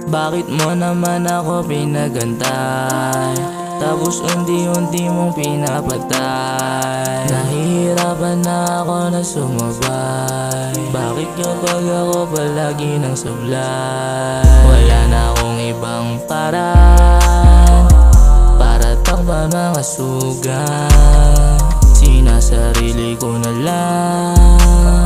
Bakit mo naman ako pinagantay? Tapos unti-unti mong pinapatay. Nahihirapan na ako na sumabay. Bakit kapag ako palagi nang sablay? Wala na akong ibang paraan para takpan mga sugat. Sinasarili ko na lang.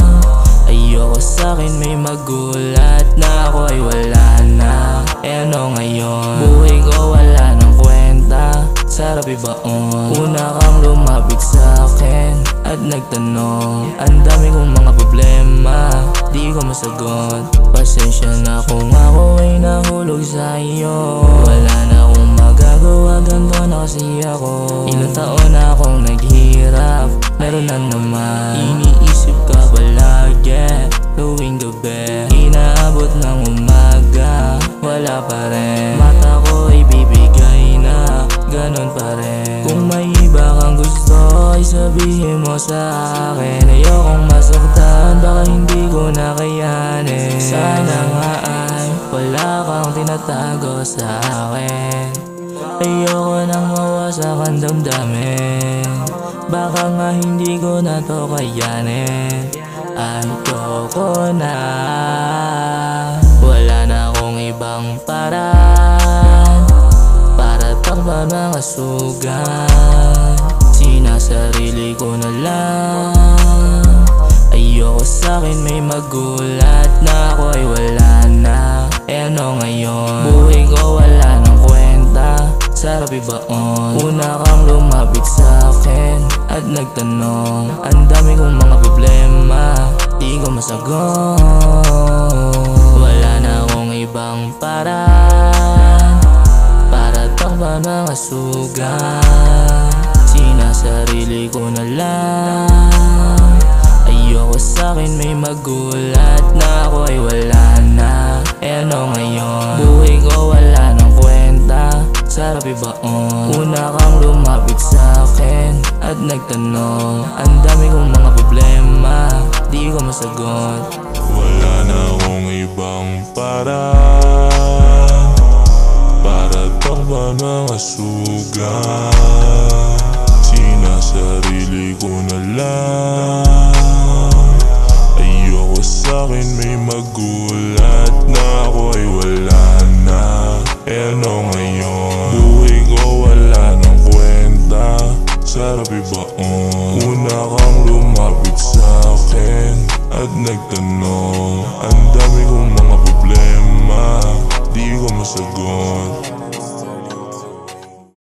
Ayoko sa'kin may magulat na ako ay wala na. Eh ano ngayon? Buhay ko wala nang kwenta. Sarap ibaon. Una kang lumapit sa'kin at nagtanong. Ang dami kong mga problema, di ko masagot. Pasensya na kung ako ay nahulog sa iyo. Wala na akong magagawa, ganito na kasi ako. Ilang taon na akong naghirap, meron na naman. Iniisip ka palagi, tuwing gabi. Inaabot ng umaga, wala pa rin. Mata ko ay bibigay na, ganon pa rin. Kung may iba kang gusto, ay sabihin mo sa akin. Ayokong masaktan, baka hindi ko na kayanin. Sana nga ay wala kang tinatago sa akin. Ayoko nang mawasak ang damdamin. Baka nga hindi ko na to kayanin. Ayoko na. Wala na akong ibang paraan para takpan mga sugat. Sinasarili ko na lang. Ayoko sa'kin may magulat na ako ay wala na. Eh ano ngayon? Buhay ko wala nang kwenta. Sarap ibaon. Una kang lumapit sa'kin at nagtanong. Ang dami kong mga problema, di ko masagot. Wala na akong ibang paraan para takpan mga sugat. Sinasarili ko na lang. Ayoko sa'kin may magulat na ako ay wala na. Eh ano ngayon? Buhay ko wala nang kwenta. Sarap ibaon. Una kang lumapit sa'kin at nagtanong. Ang dami kong mga problema, di ko masagot. Wala na akong ibang paraan para takpan mga sugat. Sinasarili ko na lang. Ayoko sa'kin may magulat na ako ay wala na. Eh ano ngayon? Buhay ko wala nang kwenta. Sarap ibaon. Una kang lumapit sa'kin at nagtanong. Ang dami kong mga problema, di ko masagot.